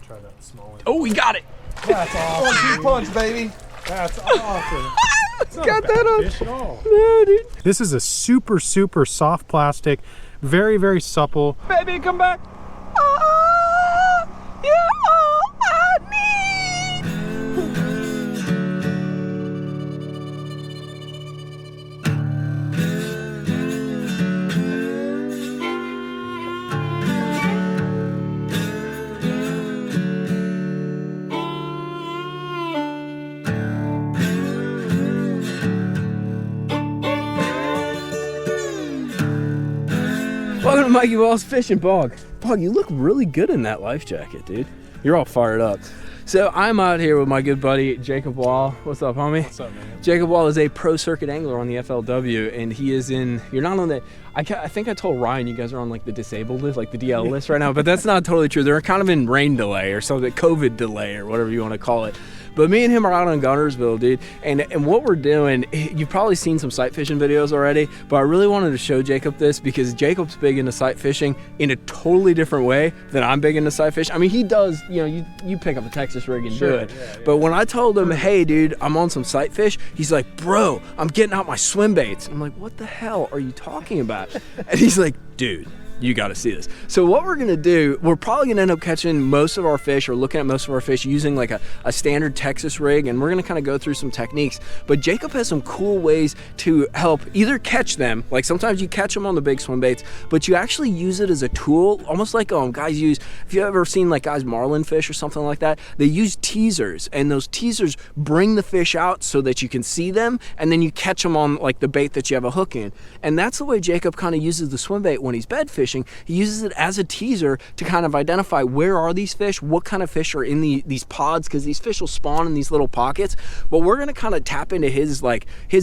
try that small one. Oh, we got it. That's awesome. 1-2 punch, baby. That's awesome. Got that on. Fish at all. No, dude. This is a super, super soft plastic. Very, very supple. Baby, come back. Ah, you're all I need. Welcome to Mikey Balls Fishing. Bog, you look really good in that life jacket, dude. You're all fired up. So I'm out here with my good buddy Jacob Wall. What's up, homie? What's up, man? Jacob Wall is a pro circuit angler on the FLW, and he is in. You're not on the. I think I told Ryan you guys are on like the disabled list, like the DL list right now, but that's not totally true. They're kind of in rain delay or something, COVID delay or whatever you want to call it. But me and him are out on Guntersvill, dude, and what we're doing, you've probably seen some sight fishing videos already, but I really wanted to show Jacob this because Jacob's big into sight fishing in a totally different way than I'm big into sight fishing. I mean, he does, you know, you pick up a Texas rig and do it. Yeah. But when I told him, hey, dude, I'm on some sight fish, he's like, bro, I'm getting out my swim baits. I'm like, what the hell are you talking about? And he's like, dude, you got to see this. So what we're going to do, we're probably going to end up catching most of our fish or looking at most of our fish using like a standard Texas rig, and we're going to kind of go through some techniques. But Jacob has some cool ways to help either catch them, like sometimes you catch them on the big swim baits, but you actually use it as a tool, almost like guys use, if you ever seen like guys marlin fish or something like that, they use teasers, and those teasers bring the fish out so that you can see them, and then you catch them on like the bait that you have a hook in. And that's the way Jacob kind of uses the swim bait when he's bed fishing. He uses it as a teaser to kind of identify where are these fish, what kind of fish are in these pods, because these fish will spawn in these little pockets. But we're going to kind of tap into his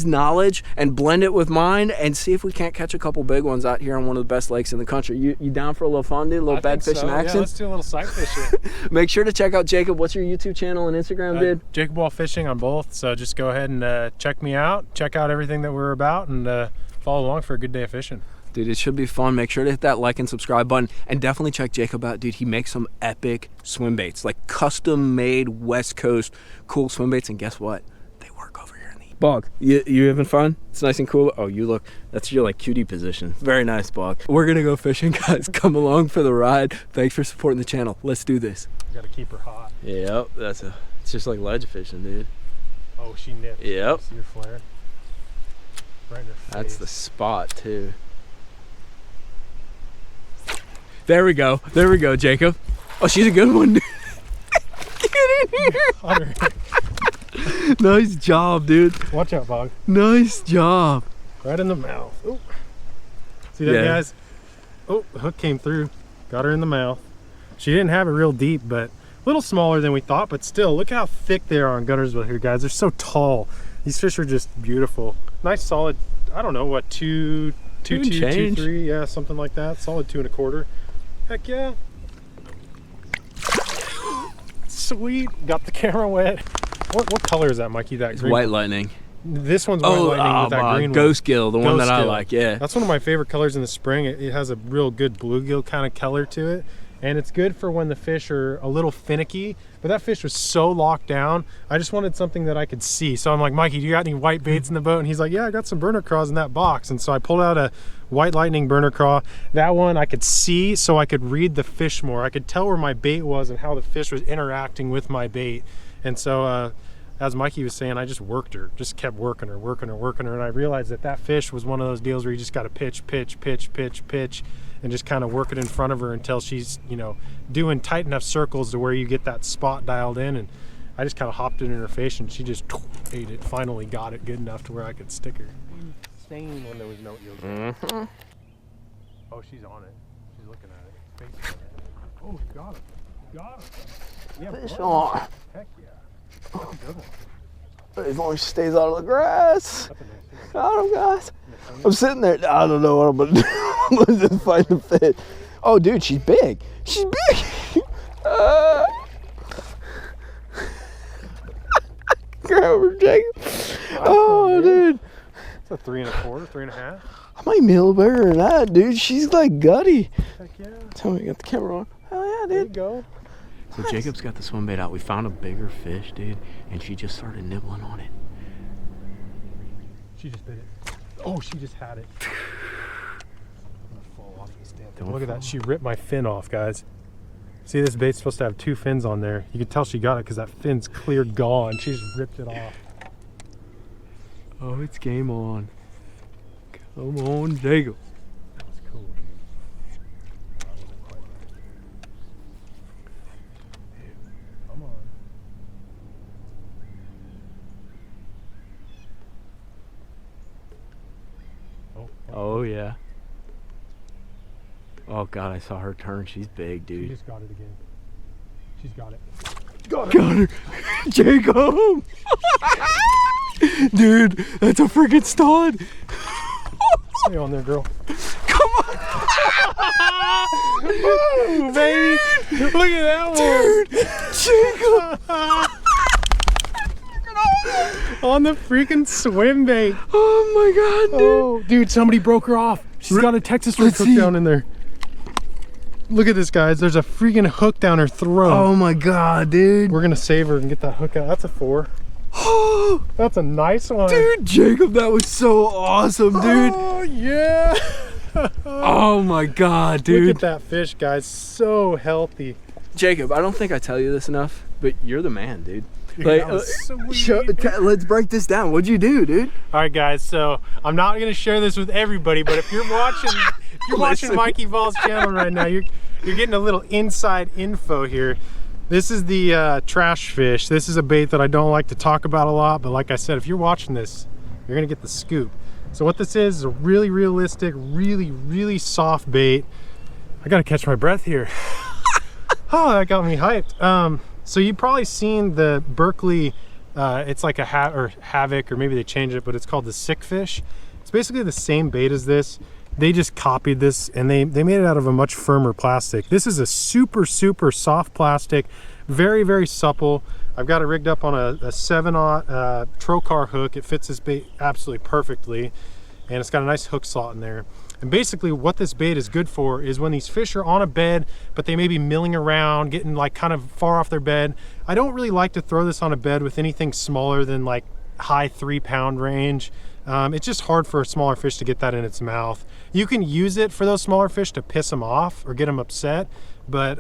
knowledge and blend it with mine and see if we can't catch a couple big ones out here on one of the best lakes in the country. You down for a little fun, dude? A little bed fishing action? Yeah, let's do a little sight fishing. Make sure to check out Jacob. What's your YouTube channel and Instagram, dude? Jacob Wall Fishing on both. So just go ahead and check me out, check out everything that we're about, and follow along for a good day of fishing. Dude, it should be fun. Make sure to hit that like and subscribe button, and definitely check Jacob out, dude. He makes some epic swim baits, like custom made West Coast cool swim baits, and guess what? They work over here in the Bog. You having fun? It's nice and cool. Oh, you look, that's your like cutie position. Very nice, Bog. We're gonna go fishing, guys. Come along for the ride. Thanks for supporting the channel. Let's do this. You gotta keep her hot. Yep, it's just like ledge fishing, dude. Oh, she nipped. Yep. See your flare? Right in her face. That's the spot too. There we go, Jacob. Oh, she's a good one, dude. Get in here. Nice job, dude. Watch out, Bog. Nice job. Right in the mouth. Ooh. See that, guys? Oh, the hook came through. Got her in the mouth. She didn't have it real deep, but a little smaller than we thought, but still, look how thick they are on Guntersvill here, guys. They're so tall. These fish are just beautiful. Nice solid, I don't know, what, 2, 3, yeah, something like that. Solid 2 1/4. Heck yeah. Sweet. Got the camera wet. What color is that, Mikey? That green? White lightning. This one's white lightning with that green ghost gill, the one that I gill. like, yeah. That's one of my favorite colors in the spring. It has a real good bluegill kind of color to it. And it's good for when the fish are a little finicky, but that fish was so locked down, I just wanted something that I could see. So I'm like, Mikey, do you got any white baits in the boat? And he's like, yeah, I got some burner craws in that box. And so I pulled out a white lightning burner craw. That one I could see, so I could read the fish more. I could tell where my bait was and how the fish was interacting with my bait. And so as Mikey was saying, I just worked her, just kept working her. And I realized that fish was one of those deals where you just got to pitch, and just kind of work it in front of her until she's, you know, doing tight enough circles to where you get that spot dialed in. And I just kind of hopped it in her face, and she just ate it. Finally got it good enough to where I could stick her. Insane when there was no eel. Oh, she's on it. She's looking at it. Face on it. Oh, got him. Yeah, Fish on. Heck yeah. That's a good one. As long as she stays out of the grass. Got him, guys. I'm sitting there. I don't know what I'm gonna do. I'm gonna just find the fish. Oh, dude, she's big. She's big. Grab her, Jacob. Oh, dude. It's a 3 1/4, 3 1/2. I might be a little bigger than that, dude. She's like gutty. Heck yeah. Tell me you got the camera on. Hell yeah, dude. There you go. So Jacob's got the swim bait out. We found a bigger fish, dude, and she just started nibbling on it. She just bit it. Oh, she just had it. I'm gonna fall off this damn thing. Look at that. She ripped my fin off, guys. See, this bait's supposed to have 2 fins on there. You can tell she got it because that fin's clear gone. She just ripped it off. Oh, it's game on. Come on, Jacob. That was cool. Come on. Oh, yeah. Oh, God, I saw her turn. She's big, dude. She just got it again. She's got it. Got her. Jacob! Dude, that's a freaking stud. Stay on there, girl. Come on. Ooh, baby. Look at that one. Jacob. On the freaking swim bait. Oh, my God, dude. Oh, dude, somebody broke her off. She's got a Texas rig hook down in there. Look at this, guys. There's a freaking hook down her throat. Oh, my God, dude. We're going to save her and get that hook out. That's a 4. That's a nice one. Dude, Jacob, that was so awesome, dude. Oh, yeah. Oh, my God, dude. Look at that fish, guys. So healthy. Jacob, I don't think I tell you this enough, but you're the man, dude. Dude, Like, that was sweet. let's break this down. What'd you do, dude? All right, guys. So I'm not going to share this with everybody, but if you're watching, mikeybalzz channel right now, you're getting a little inside info here. This is the trash fish. This is a bait that I don't like to talk about a lot, but like I said, if you're watching this, you're gonna get the scoop. So what this is a really realistic, really soft bait. I gotta catch my breath here. Oh, that got me hyped. So you've probably seen the Berkeley, it's like a Havoc, or maybe they changed it, but it's called the Sick Fish. It's basically the same bait as this. They just copied this and they made it out of a much firmer plastic. This is a super soft plastic, very supple. I've got it rigged up on a 7/0 Trocar hook. It fits this bait absolutely perfectly, and it's got a nice hook slot in there. And basically what this bait is good for is when these fish are on a bed, but they may be milling around, getting like kind of far off their bed. I don't really like to throw this on a bed with anything smaller than like high 3-pound range. It's just hard for a smaller fish to get that in its mouth. You can use it for those smaller fish to piss them off or get them upset, but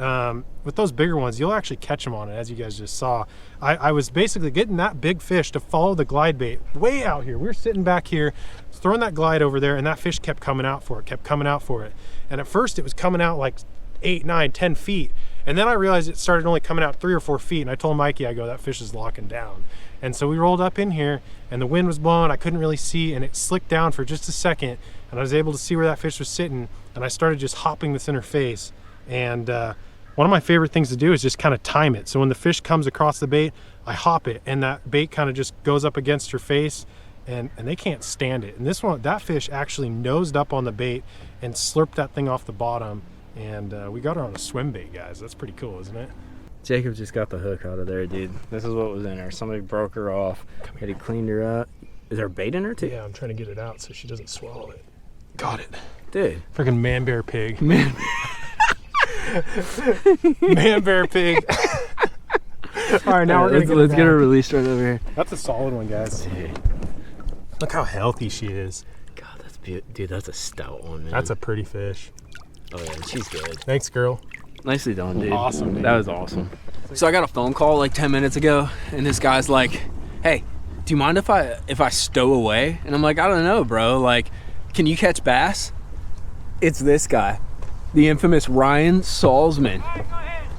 with those bigger ones, you'll actually catch them on it, as you guys just saw. I was basically getting that big fish to follow the glide bait way out here. We were sitting back here, throwing that glide over there, and that fish kept coming out for it, And at first it was coming out like 8, 9, 10 feet. And then I realized it started only coming out 3 or 4 feet. And I told Mikey, I go, that fish is locking down. And so we rolled up in here and the wind was blowing. I couldn't really see, and it slicked down for just a second. And I was able to see where that fish was sitting. And I started just hopping this in her face. And one of my favorite things to do is just kind of time it. So when the fish comes across the bait, I hop it, and that bait kind of just goes up against her face, and they can't stand it. And this one, that fish actually nosed up on the bait and slurped that thing off the bottom. And we got her on a swim bait, guys. That's pretty cool, isn't it? Jacob just got the hook out of there, dude. This is what was in her. Somebody broke her off. He cleaned her up. Is there bait in her too? Yeah, I'm trying to get it out so she doesn't swallow it. Got it. Dude. Freaking man bear pig. Man. Man bear pig. All right, now let's get her released right over here. That's a solid one, guys. Dude. Look how healthy she is. God, that's beautiful. Dude, that's a stout one, man. That's a pretty fish. Oh yeah, she's good. Thanks, girl. Nicely done, dude. Awesome, dude. That was awesome. So I got a phone call like 10 minutes ago, and this guy's like, "Hey, do you mind if I stow away?" And I'm like, "I don't know, bro. Like, can you catch bass?" It's this guy, the infamous Ryan Salzman.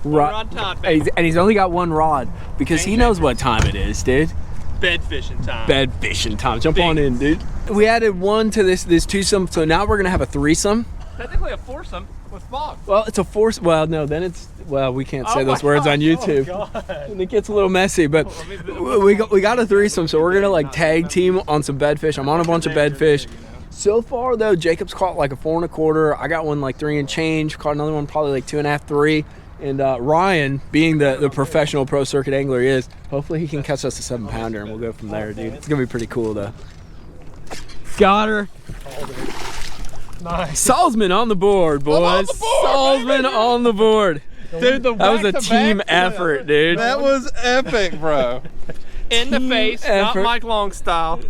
On top, baby. And he's only got one rod because he knows what time it is, dude. Bed fishing time. Bed fishing time. Jump on in, dude. We added one to this twosome, so now we're gonna have a threesome. Technically a foursome with Fox. Well, it's a foursome. Well, no, then it's, well, we can't say those words on YouTube. Oh, God. And it gets a little messy, but we got a threesome, so we're gonna like tag team on some bedfish. I'm on a bunch of bedfish. So far though, Jacob's caught like a 4 1/4. I got one like 3 and change. Caught another one probably like 2 1/2, 3. And Ryan, being the professional pro circuit angler he is, hopefully he can catch us a 7-pounder, and we'll go from there, dude. It's gonna be pretty cool though. Got her. Nice. Salzman on the board, boys. Salzman on the board. Dude, the That was a back-to-back team flip. effort, dude. That was epic, bro. In the Team face, effort. not Mike Long style.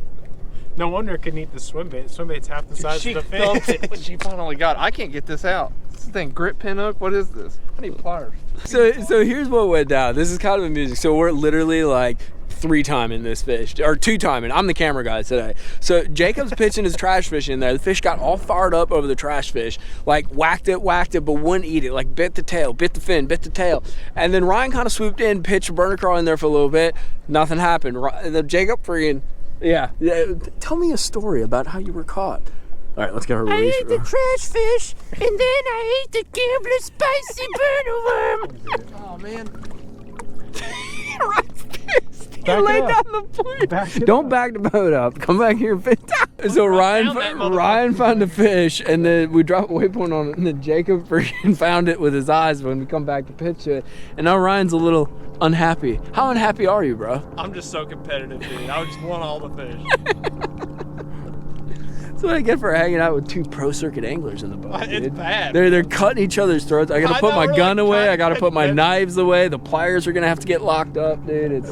No wonder it couldn't eat the swim bait. The swim bait's half the size She of the felt fish. it when she finally got it. I can't get this out. This thing grip pin hook. What is this? I need pliers. So here's what went down. This is kind of amusing. So we're literally like 3-timing this fish, or 2-timing. I'm the camera guy today. So Jacob's pitching his trash fish in there. The fish got all fired up over the trash fish, like whacked it, but wouldn't eat it. Like bit the tail, bit the fin, bit the tail. And then Ryan kind of swooped in, pitched a burner crawl in there for a little bit. Nothing happened. Jacob freaking, yeah. Tell me a story about how you were caught. All right, let's get her release. I ate the trash fish, and then I ate the gambler spicy burner worm. Oh, man. Ryan's pissed. He Back it laid up. down the point. Back it Don't back the boat up. Come back here and fish. So down that Ryan found a fish, and then we dropped a waypoint on it, and then Jacob freaking found it with his eyes when we come back to pitch it. And now Ryan's a little unhappy. How unhappy are you, bro? I'm just so competitive, dude. I just want all the fish. That's what I get for hanging out with 2 pro circuit anglers in the boat. It's Dude. bad. They're cutting each other's throats. I gotta I put know, my we're gun like away. trying I gotta to put my catch- knives away. The pliers are gonna have to get locked up, dude. It's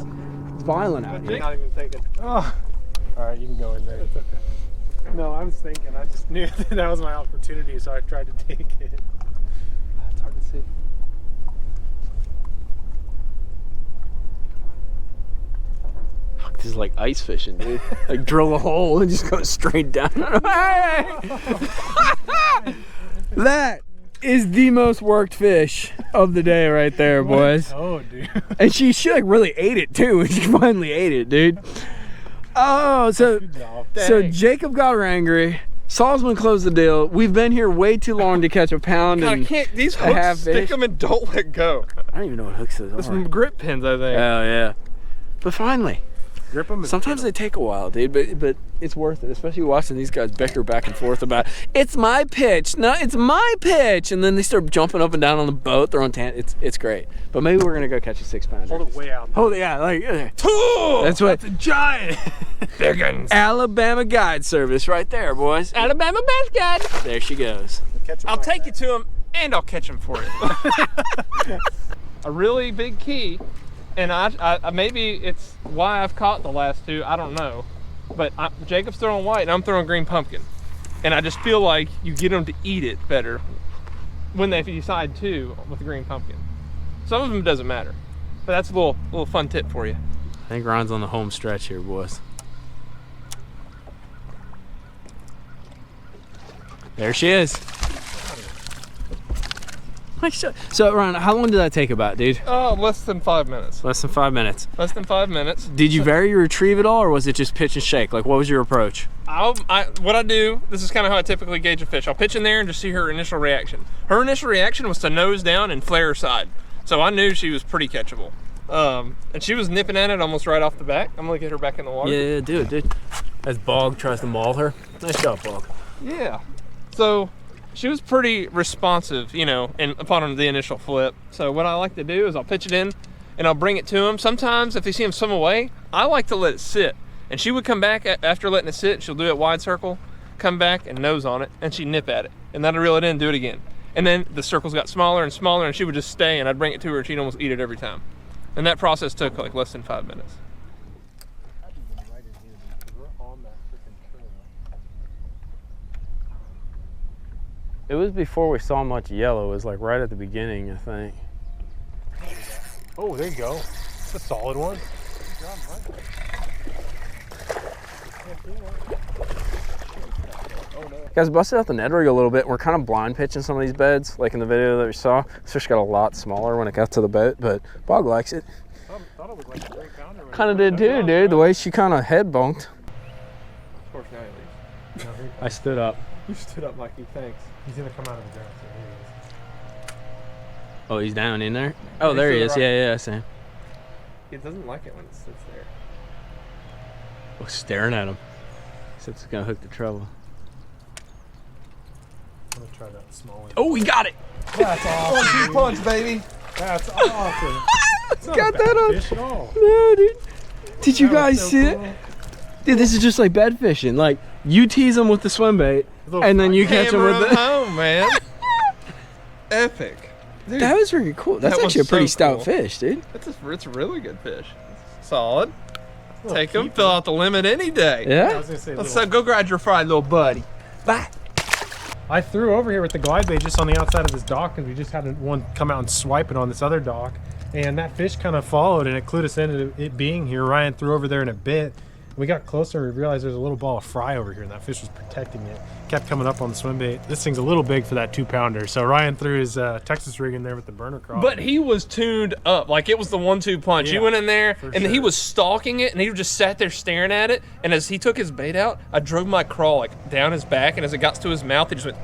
violent out I'm here. not even thinking. Oh. All right, you can go in there. It's okay. No, I was thinking. I just knew that was my opportunity, so I tried to take it. It's hard to see. This is like ice fishing, dude. Like drill a hole and just go straight down. That is the most worked fish of the day right there, boys. Oh, dude. And she like really ate it too. She finally ate it, dude. Oh, so Dang. Jacob got her angry. Salzman closed the deal. We've been here way too long to catch a pound God, I and can't. These a half hooks stick fish. them and don't let go. I don't even know what hooks those There's are. some grip pins, I think. Oh yeah. But finally. Grip them. Sometimes they take a while, dude, but it's worth it, especially watching these guys bicker back and forth about, it's my pitch, no, it's my pitch, and then they start jumping up and down on the boat, throwing it's great. But maybe we're gonna go catch a 6-pounder. Hold it way out. Hold it, yeah, like, That's what a giant. Biggins. Alabama guide service right there, boys. Alabama bass guide. There she goes. Catch 'em I'll like take that. you to him and I'll catch him for you. A really big key, and I maybe it's why I've caught the last 2. I don't know, but Jacob's throwing white and I'm throwing green pumpkin, and I just feel like you get them to eat it better when they decide to with the green pumpkin. Some of them doesn't matter, but that's a little fun tip for you. I think Ryan's on the home stretch here, boys. There she is. Nice shot. So, Ryan, how long did that take about, dude? Oh, less than 5 minutes. Less than 5 minutes. Less than 5 minutes. Did you vary your retrieve at all, or was it just pitch and shake? Like, what was your approach? What I do, this is kind of how I typically gauge a fish. I'll pitch in there and just see her initial reaction. Her initial reaction was to nose down and flare her side. So I knew she was pretty catchable. And she was nipping at it almost right off the bat. I'm gonna get her back in the water. Yeah, do it, dude. As Bog tries to maul her. Nice job, Bog. Yeah. So she was pretty responsive, you know, upon the initial flip. So what I like to do is I'll pitch it in and I'll bring it to him. Sometimes if they see him swim away, I like to let it sit. And she would come back after letting it sit. She'll do it wide circle, come back and nose on it, and she'd nip at it. And then I'd reel it in and do it again. And then the circles got smaller and smaller, and she would just stay, and I'd bring it to her and she'd almost eat it every time. And that process took like less than 5 minutes. It was before we saw much yellow. It was like right at the beginning, I think. Oh, there you go. It's a solid one. Guys, busted out the Ned rig a little bit. We're kind of blind pitching some of these beds, like in the video that we saw. This fish got a lot smaller when it got to the boat, but Bog likes it. Thought it was like a great pounder. Kind of did too, dude. The way she kind of head bunked. I stood up. You stood up, Mikey. Thanks. He's gonna come out of the ground. So here he is. Oh, he's down in there? Oh, he's there to he the is. right. Yeah, I see him. It doesn't like it when it sits there. Oh, staring at him. Except it's gonna hook the treble. I'm gonna try that small one. Oh, he got it! That's awesome. Punch, baby. That's awesome. It's not Got a bad that on. fish at all. No, dude. Did you That was guys so see cool. it? Dude, this is just like bed fishing. Like, you tease them with the swim bait, Little and then you catch them Camera with at the... home, man. Epic. Dude, that was really cool. That's that actually a was pretty so stout cool. fish, dude. It's a really good fish. Solid. Well, Take them, keep fill out the limit any day. I Yeah. was gonna say Let's little- go grab your fried little buddy. Bye. I threw over here with the glide bait just on the outside of this dock, and we just had one come out and swipe it on this other dock, and that fish kind of followed, and it clued us into it being here. Ryan threw over there in a bit. We got closer and we realized there's a little ball of fry over here, and that fish was protecting it. Kept coming up on the swim bait. This thing's a little big for that 2-pounder, so Ryan threw his Texas rig in there with the burner crawl. But he was tuned up. Like, it was the 1-2 punch. Yeah, You went in there, for and he sure. was stalking it, and he just sat there staring at it. And as he took his bait out, I drove my crawl, like, down his back, and as it got to his mouth, he just went...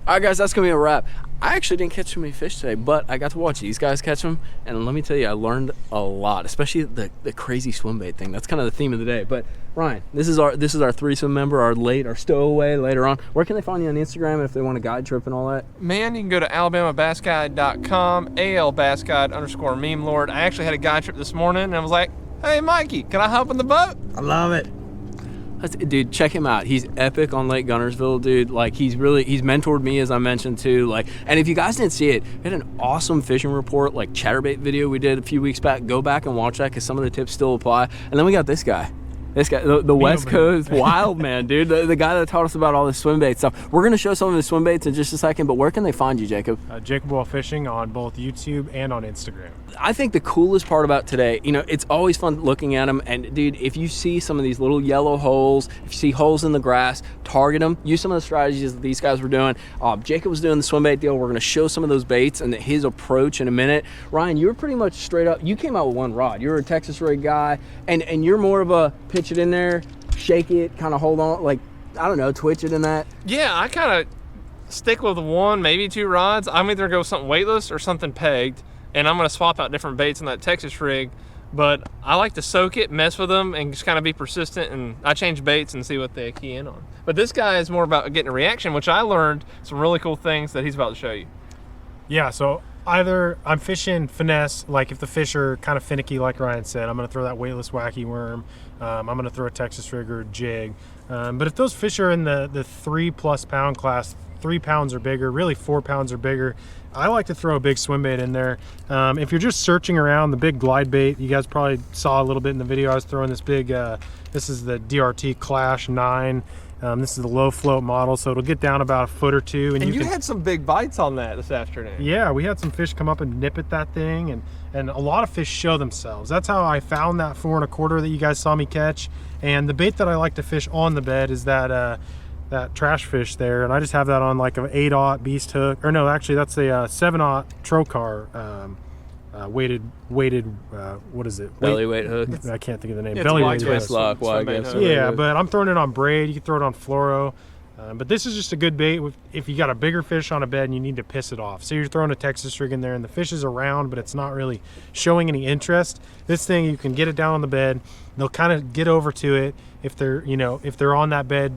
All right, guys, that's gonna be a wrap. I actually didn't catch too many fish today, but I got to watch these guys catch them, and let me tell you, I learned a lot, especially the crazy swim bait thing. That's kind of the theme of the day. But Ryan, this is our threesome member, our stowaway later on. Where can they find you on Instagram if they want a guide trip and all that? Man, you can go to alabamabassguide.com, ALBassGuide_meme lord. I actually had a guide trip this morning, and I was like, hey, Mikey, can I hop in the boat? I love it. Dude, check him out. He's epic on Lake Guntersvill, dude. Like, he's mentored me, as I mentioned too. Like, and if you guys didn't see it, we had an awesome fishing report, like chatterbait video we did a few weeks back. Go back and watch that because some of the tips still apply. And then we got this guy. The West Coast wild man, dude. The guy that taught us about all this swim bait stuff. We're gonna show some of his swim baits in just a second, but where can they find you, Jacob? Jacob Wall Fishing on both YouTube and on Instagram. I think the coolest part about today, you know, it's always fun looking at them. And dude, if you see some of these little yellow holes, if you see holes in the grass, target them. Use some of the strategies that these guys were doing. Jacob was doing the swim bait deal. We're gonna show some of those baits and his approach in a minute. Ryan, you were pretty much straight up. You came out with one rod. You're a Texas rig guy, and you're more of a pitch it in there, shake it, kind of hold on, like, I don't know, twitch it in that. Yeah, I kind of stick with 1, maybe 2 rods. I'm either go with something weightless or something pegged, and I'm going to swap out different baits in that Texas rig. But I like to soak it, mess with them, and just kind of be persistent, and I change baits and see what they key in on. But this guy is more about getting a reaction, which I learned some really cool things that he's about to show you. Yeah, so either I'm fishing finesse, like if the fish are kind of finicky, like Ryan said, I'm going to throw that weightless wacky worm. I'm going to throw a Texas rig or a jig. But if those fish are in the 3+ pound class, 3 pounds or bigger, really 4 pounds or bigger, I like to throw a big swim bait in there. If you're just searching around, the big glide bait, you guys probably saw a little bit in the video, I was throwing this big, this is the DRT Clash 9. This is the low float model, so it'll get down about a foot or two. And you can, had some big bites on that this afternoon. yeah, we had some fish come up and nip at that thing, and a lot of fish show themselves. That's how I found that 4 1/4 that you guys saw me catch. And the bait that I like to fish on the bed is that trash fish there, and I just have that on like an 8/0 beast hook, or no, actually that's a 7/0 trocar weighted what is it? Belly weight hook. I can't think of the name. It's Belly wide weight twist hook. lock, swim wide bait guess. hook. Yeah, but I'm throwing it on braid. You can throw it on fluoro. But this is just a good bait if you got a bigger fish on a bed and you need to piss it off. So you're throwing a Texas rig in there and the fish is around, but it's not really showing any interest. This thing, you can get it down on the bed. They'll kind of get over to it. If they're on that bed,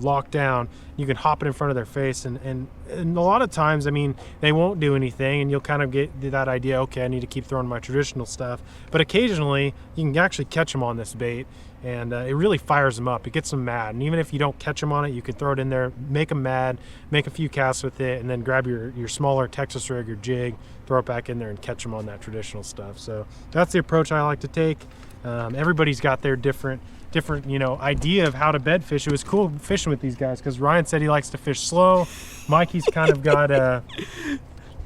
locked down, you can hop it in front of their face. And a lot of times, I mean, they won't do anything, and you'll kind of get that idea, okay, I need to keep throwing my traditional stuff. But occasionally, you can actually catch them on this bait. And it really fires them up. It gets them mad. And even if you don't catch them on it, you can throw it in there, make them mad, make a few casts with it, and then grab your smaller Texas rig or jig, throw it back in there and catch them on that traditional stuff. So that's the approach I like to take. Everybody's got their different idea of how to bed fish. It was cool fishing with these guys because Ryan said he likes to fish slow. Mikey's kind of got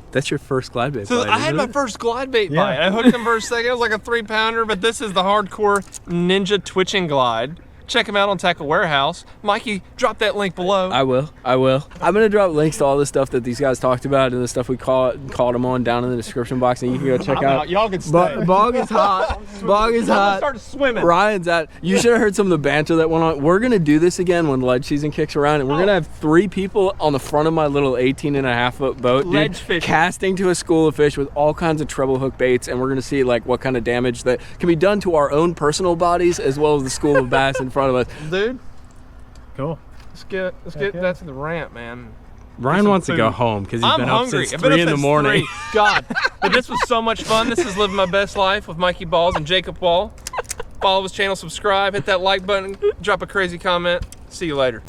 That's your first glide bait So bite, I had isn't my it? first glide bait Yeah. bite. I hooked him for a second. It was like a 3-pounder, but this is the hardcore ninja twitching glide. Check him out on Tackle Warehouse. Mikey, drop that link below. I will. I'm gonna drop links to all the stuff that these guys talked about and the stuff we called them on down in the description box, and you can go check I'm out. out. Y'all can stay. Bog is hot. Bog is I'm gonna hot. start swimming. Ryan's at. You should have heard some of the banter that went on. We're gonna do this again when ledge season kicks around, and we're gonna have 3 people on the front of my little 18.5-foot boat, dude, Ledge fishing. casting to a school of fish with all kinds of treble hook baits, and we're gonna see like what kind of damage that can be done to our own personal bodies as well as the school of bass in front of us. Dude, cool. let's get yeah. that to the ramp, man. Ryan some wants to go food. home because he's I'm been hungry. up since I've been 3 up in the since morning. 3. God, but this was so much fun. This is living my best life with mikeybalzz and Jacob Wall. Follow his channel, subscribe, hit that like button, drop a crazy comment. See you later.